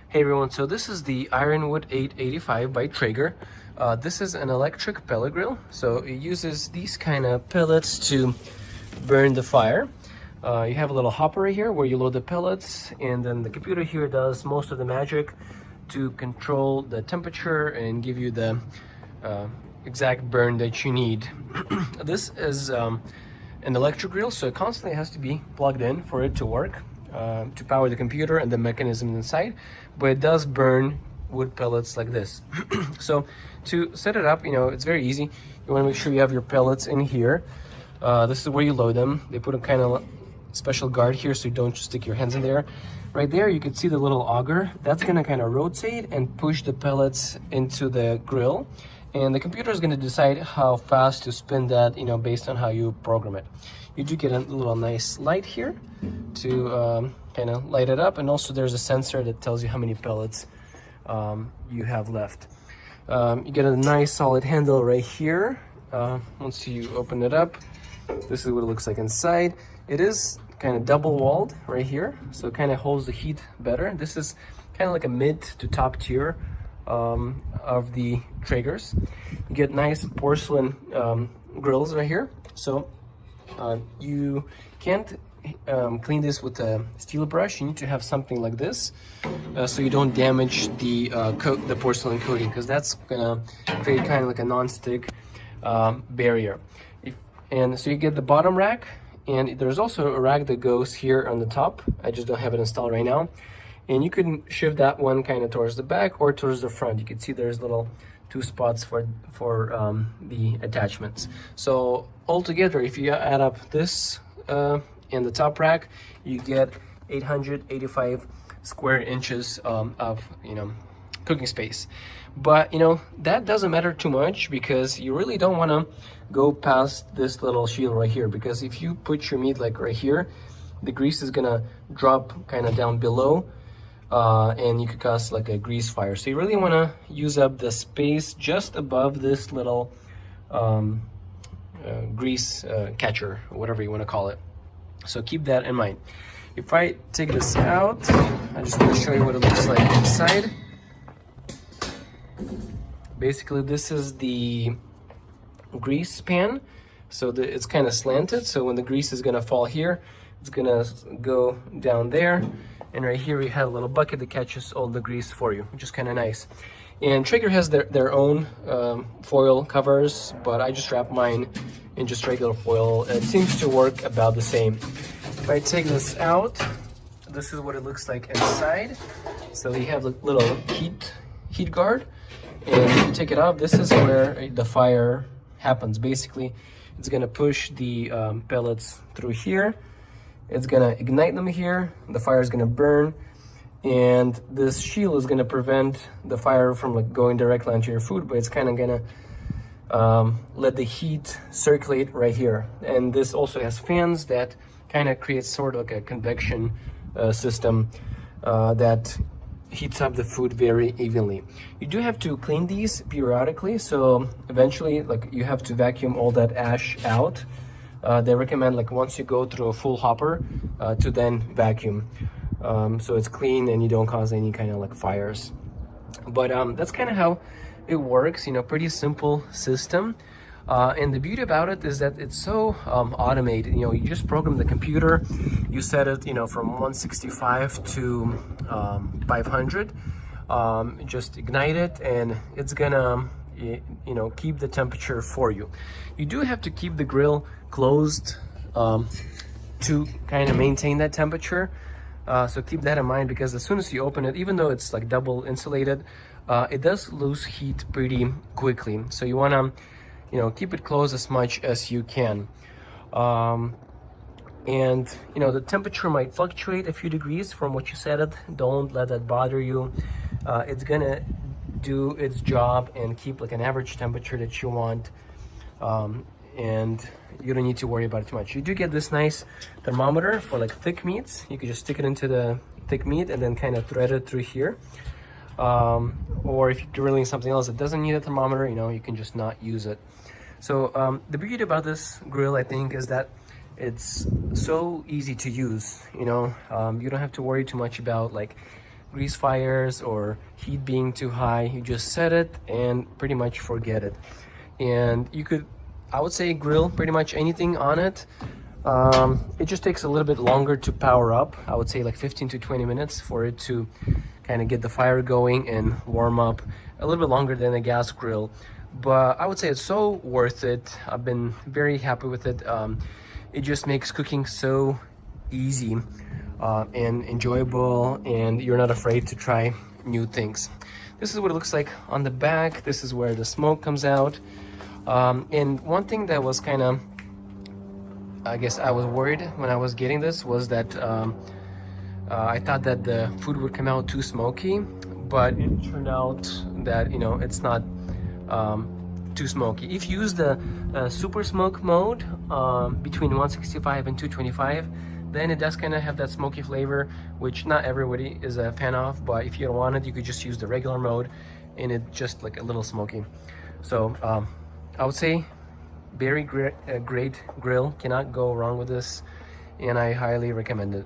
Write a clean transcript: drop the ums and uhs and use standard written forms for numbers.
Hey everyone, so this is the Ironwood 885 by Traeger. This is an electric pellet grill, so it uses these kind of pellets to burn the fire. You have a little hopper right here where you load the pellets, and then the computer here does most of the magic to control the temperature and give you the exact burn that you need. This is an electric grill, so it constantly has to be plugged in for it to work. To power the computer and the mechanism inside, but it does burn wood pellets like this. So to set it up, it's very easy. You want to make sure you have your pellets in here. This is where you load them. They put a kind of special guard here so you don't just stick your hands in there. Right there you can see the little auger. That's going to kind of rotate and push the pellets into the grill, and the computer is going to decide how fast to spin that, based on how you program it. You do get a little nice light here to kind of light it up, and also there's a sensor that tells you how many pellets you have left. You get a nice solid handle right here. Once you open it up, this is what it looks like inside. It is kind of double walled right here, so it kind of holds the heat better. This is kind of like a mid to top tier of the Traegers. You get nice porcelain grills right here, so you can't clean this with a steel brush. You need to have something like this, so you don't damage the porcelain coating, because that's gonna create kind of like a non-stick barrier. And so you get the bottom rack, and there's also a rack that goes here on the top. I just don't have it installed right now, and you can shift that one kind of towards the back or towards the front. You can see there's little two spots for the attachments. So altogether, if you add up this and the top rack, you get 885 square inches of cooking space. But that doesn't matter too much, because you really don't want to go past this little shield right here, because if you put your meat like right here, the grease is gonna drop kind of down below, and you could cause like a grease fire. So you really want to use up the space just above this little grease catcher, or whatever you want to call it. So keep that in mind. If I take this out, I just want to show you what it looks like inside. Basically, this is the grease pan, so it's kind of slanted, so when the grease is going to fall here, it's going to go down there. And right here we have a little bucket that catches all the grease for you, which is kind of nice. And Traeger has their own foil covers, but I just wrap mine in just regular foil. It seems to work about the same. If I take this out, this is what it looks like inside. So you have a little heat guard, and if you take it off, this is where the fire happens. Basically, it's gonna push the pellets through here. It's gonna ignite them here, the fire is gonna burn, and this shield is gonna prevent the fire from like going directly onto your food, but it's kind of gonna let the heat circulate right here. And this also has fans that kind of creates sort of like a convection system that heats up the food very evenly. You do have to clean these periodically, so eventually like you have to vacuum all that ash out. They recommend like once you go through a full hopper to then vacuum, so it's clean and you don't cause any kind of like fires. But that's kind of how it works. Pretty simple system, and the beauty about it is that it's so automated. You just program the computer, you set it from 165 to 500, just ignite it, and it's gonna keep the temperature for you. You do have to keep the grill closed to kind of maintain that temperature, so keep that in mind, because as soon as you open it, even though it's like double insulated, it does lose heat pretty quickly. So you want to keep it closed as much as you can. And the temperature might fluctuate a few degrees from what you set it. Don't let that bother you. It's gonna do its job and keep like an average temperature that you want, and you don't need to worry about it too much. You do get this nice thermometer for like thick meats. You can just stick it into the thick meat and then kind of thread it through here, or if you're grilling something else that doesn't need a thermometer, you can just not use it. So the beauty about this grill, I think, is that it's so easy to use. You don't have to worry too much about like grease fires or heat being too high. You just set it and pretty much forget it. And you could, I would say, grill pretty much anything on it. It just takes a little bit longer to power up. I would say like 15 to 20 minutes for it to kind of get the fire going and warm up, a little bit longer than a gas grill. But I would say it's so worth it. I've been very happy with it. It just makes cooking so easy and enjoyable, and you're not afraid to try new things. This is what it looks like on the back. This is where the smoke comes out. And one thing that was kind of, I guess I was worried when I was getting this was that I thought that the food would come out too smoky, but it turned out that, you know, it's not too smoky. If you use the super smoke mode between 165 and 225, then it does kind of have that smoky flavor, which not everybody is a fan of. But if you don't want it, you could just use the regular mode and it just like a little smoky. So I would say very great grill, cannot go wrong with this, and I highly recommend it.